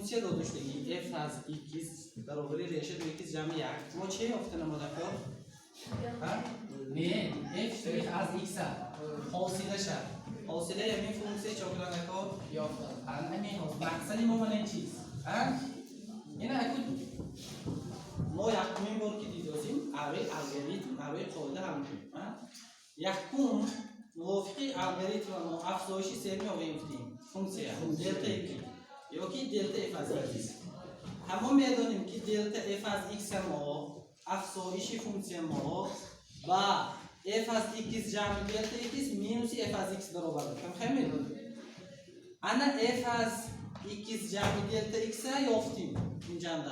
فونکسیه داده شده f از x برابر ریشه 2x جمع 1 ما چه یافته نمودکو؟ نه f از x حاصله شد حاصله همین فونکسیه چاکران نکو یافتن همین مقصدی ما من این چیز این اکو ما یکمین بار که دیدازیم اوی الگوریتم اوی قاعده هم یکم موافقی الگوریتم ما افزایشی سومی آوردیم فونکسیه دلتا یکی یا که دلتا f از x همه میدانیم که دلتا f از x ما افزایشی فونکسیه ما و f از x جمع دلتا x مینوس f از x برابر کم خیلی میدونیم انا f از x جمع دلتا x یافتیم این جمع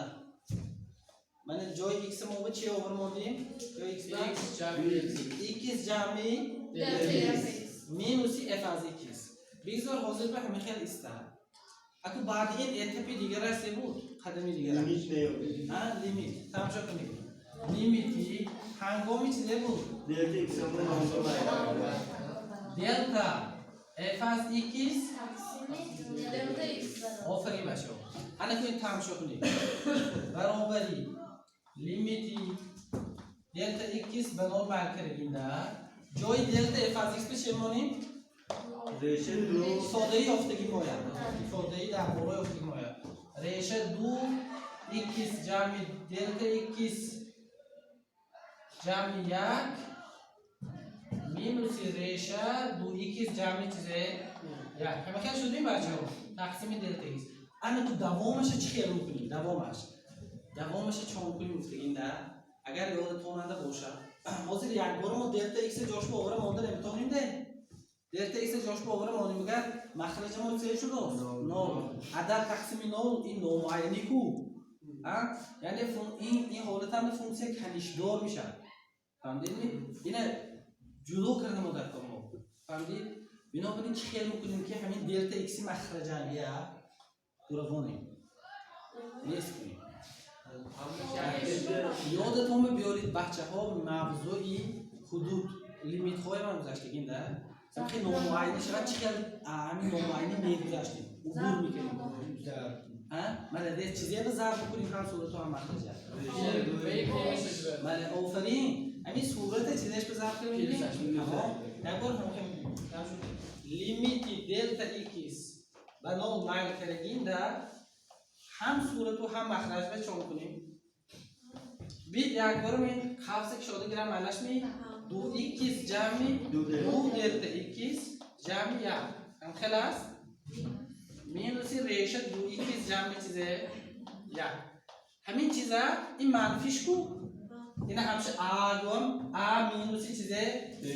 من جای x ما به چی آورمودیم؟ جای x جمع دلتا x مینوس f از x بگذار حاضر به همه خیلی استن اکو بعد این اتپی دیگر رسته بود قدمی دیگر لیمیت تماشا کنید لیمیتی هنگامی چیزه بود دلتا x دلتا f از x آفرین باشه حالا که این تماشا کنید برابری لیمیتی دلتا x به نرمال کردیم در جای دلتا f از x بشه مانیم ریشه دو ifade یافتگی باید ifade در بالا یافتگی باید ریشه دو x جمع دلتا x جمع یک مینوس ریشه دو x جمع چیزه یک همه خیلی شدیم بچه ها تقسیم دلتا x اما تو دوامش چی خیلی میکنیم دوامش چون کنیم افتگیم در اگر یادتون نده باشه حاضر یک بار ما دلتا x جاش با آوره مانده نمیتونیم ده دلتا x جاش با آوره مانده میگه مخرج ما چه شده؟ نول عدد تقسیم نول این نومعینی کو یعنی این حالت هم فونکسیه کنشدار میشه فهمدید؟ اینه جلو کرده ما در کار ما فهمدید؟ بنابراین چی خیلی میکنیم که همین دلتا x مخرجانیه دوروانیم نیست کنیم یادتون بیارید بچه ها موضوعی حدود لیمیت های من گذاشتگیم در سمخی نومعینی شد چقدر همین نومعینی میگذاشتیم عبور میکنیم ماله چیزی رو ضرب کنیم هم صورت هم مخرجه ماله آفرین همین صورت چیزش به ضرب کنیم یک بار ممکن لیمیتی دلتا x به نول مایل کردیم در هم صورت و هم مخرج به چون کنیم بید یک بار می خفصه که شده گرم معنیش می دو x جمع دو دلتا x جمع یک هم خلاص مینوسی ریشه دو x جمع چیزه یک همین چیزه این منفیش کو این همشه a دوم a مینوسی چیزه b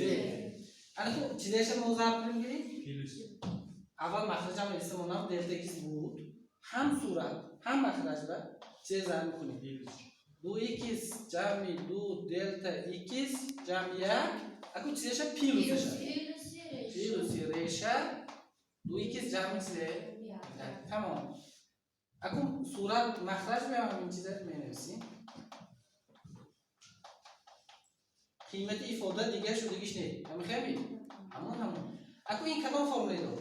الان چیزهش رو مضاف کنیم گیریم اول مخرج هم استمونم دلتا x بود هم صورت هم مخرج به چه زن میکنیم دو x جمع دو دلتا x جمع یک اکو چیزش پیلوسی ریشه دو x جمع چیزه تمام اکو صورت مخرج به همین چیزه مینویسیم قیمت ifade دیگه شدگیش نه همین خیلی همون اکو این کدام فرموله دو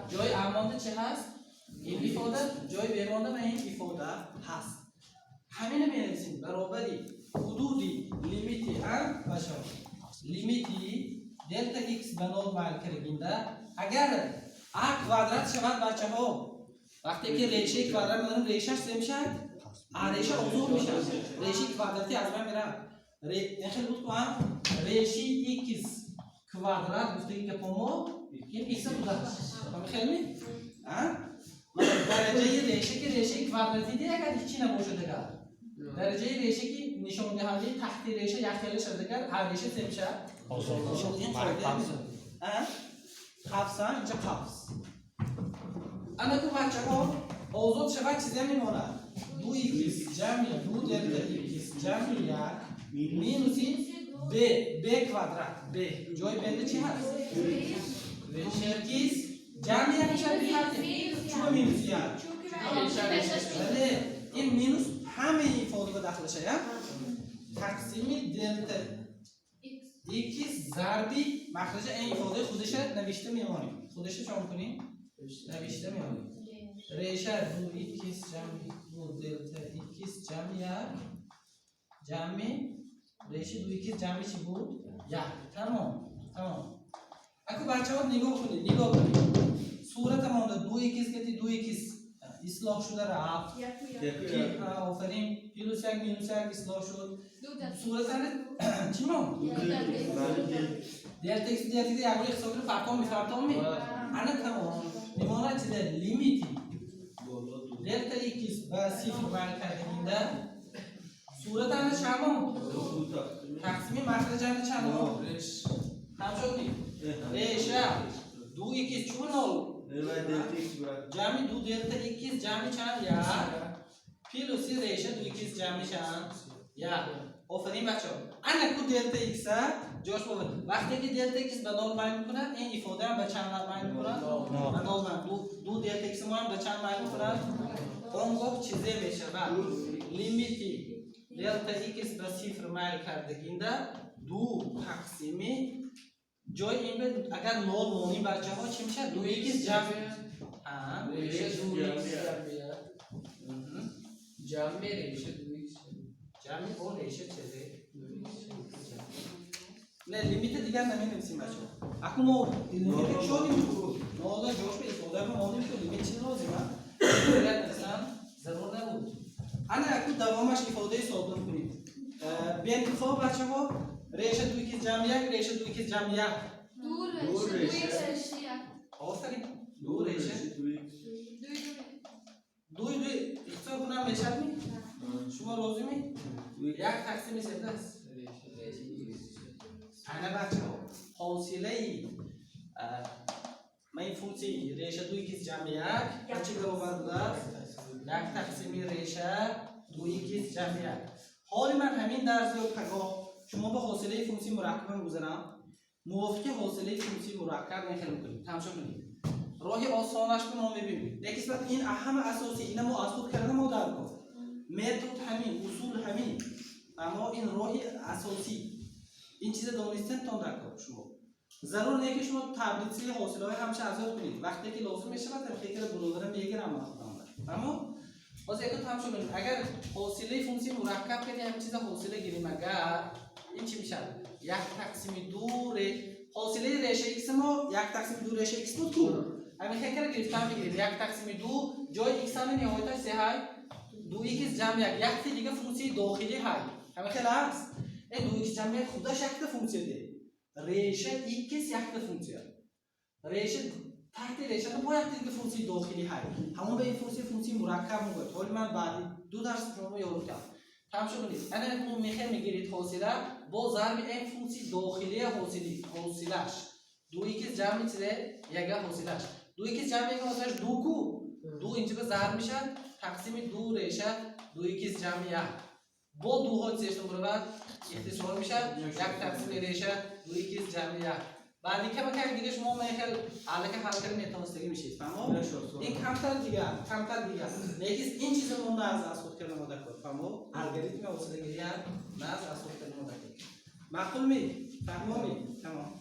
جای امانده چه هست؟ این ifade جای بیمانده و این ifade هست همینه می‌نویسیم برابری حدودی لیمیتی هم باشه لیمیتی دلتا x به نول مایل کردیم اگر a کوادرات شود بچه ها وقتی که ریشه کوادرات می‌دونیم ریشهش چه میشه؟ ریشه عضو میشه ریشه کوادراتی از من میره خیلی بود که هم ریشه x کوادرات گفته که پامو این x بوده همه خیلی درجه ریشه که ریشه کوادراتی دیگه اگر هیچی نباشه دیگه درجه ریشه که نشون دهنده تحت ریشه یخیل شده دیگه هر ریشه چه میشه؟ این قاعده میشه قفص اینجا قفص انا تو بچه ها آزاد شود چیزی میمونه دو x جمع دو دلتا x جمع یک مینوسی b کوادرات b جای بنده چی هست؟ ریشه x جمع یک میشه چون مینوس یک این مینوس همه ifade به داخلشه تقسیم دلتا x ضربی مخرج این ifade خودش نوشته میمونیم. خودش چون کنیم نوشته میمونیم. ریشه 2x جمع 2 دلتا x جمع 1 جمع ریشه 2x جمع چی بود؟ 1. تمام. اگه بچه‌ها نگاه کنید. صورت مونده 2x که 2x اصلاح شده رفت. آفرین پلوس 1 مینوس 1 اصلاح شد. صورت چی مون؟ دلتا x یک روی حساب فراتون می. انا تمام. میمونه چیزه لیمیتی دلتا x با صفر معلوم کردیم. صورت انا چند تقسیم مخرج انا چند همشون ریشه 2x چون نول جمع 2 دلتا x جمع چند 1 پلوس ریشه 2x جمع چند 1. آفرین بچه‌ها. انا کو دلتا x جاش بود وقتی که دلتا x به نول معلوم میکنن این ifade هم به چند معلوم میکنن به نول معلوم 2 دلتا x ما هم به چند معلوم میکنن اون وقت چیزی میشه بعد لیمیتی دلتا x به صفر معلوم کردگینده 2 تقسیمی جای این به اگر نول مونیم بچه‌ها چی میشه 2x جمع ریشه 2x جمع ریشه 2x جمع اون ریشه چیزه نه لیمیت دیگر نمی‌نویسیم بچه‌ها. اگه ما لیمیت شدیم نول جوش به ifade ما مونیم تو لیمیت چی لازمه مثلا ضرور نبود. انا اگه دوامش ifade ثابت کنیم به انتخاب بچه‌ها ریشه 2x جمع 1 ریشه 2x جمع 1 دو ریشه آفرین 2 ریشه 2 اختصار کنم میشه می شما لازمی 1 تقسیم 3 است. انا بچه‌ها حاصله این فونکسی ریشه 2x جمع 1 چی برابر بوده 1 تقسیم ریشه 2x جمع 1. حالی من همین درس رو پگاه شما به حاصله فونکسی مرکب می‌گذارم. موافق حاصله فونکسی مرکب نخیل می‌کنیم. تماشا کنید. راه آسانش رو ما می‌بینیم. یک قسمت این اهم اساسی اینا ما از خود کردن ما در کن. متد همین، اصول همین. اما این راه اساسی این چیز دانستن تون در کن شما. ضرور نه که شما تبلیغی حاصله‌های همیشه ازاد کنید. وقتی که لازم میشه مثلا فکر بلوغ میگیرم مثلا. اما باز یک تماشا کنید. اگر حاصله فونکسی مرکب کنید همین چیز حاصله گیریم اگر این چی میشه 1 تقسیم 2 حاصله ریشه x ما 1 تقسیم 2 ریشه x بود کو همین فکر گرفتم میگیریم 1 تقسیم 2 جای x هم نهایتش 3 های 2x جمع 1 یک دیگه فونکسی داخلی های همین خیلی هست این 2x جمع خودش یک فونکسی ده ریشه x یک فونکسی ریشه تحت ریشه با یک دیگه فونکسی داخلی های همون به این فونکسی مرکب میگه حالا من بعد دو درس شما یاد کردم تماشا کنید. انا اون میگیرید حاصله با ضرب این فونکسی داخلی حاصلش 2x جمع چیه 1 حاصلش 2x جمع 1 حاصلش 2 کو 2 اینجا به ضرب میشه تقسیم 2 ریشه 2x جمع 1 با 2 ها چیش برابر اختصار میشه 1 تقسیم ریشه 2x جمع 1 بعدی که بکنید دیگه شما میخواد الان که حل کردن میتونستگی میشید فهمو این کمتر دیگه لیکن این چیز مونده از خود کردن مدت کرد فهمو الگوریتم واسه دیگه نه از خود کردن مدت کرد معقول می فهمو می تمام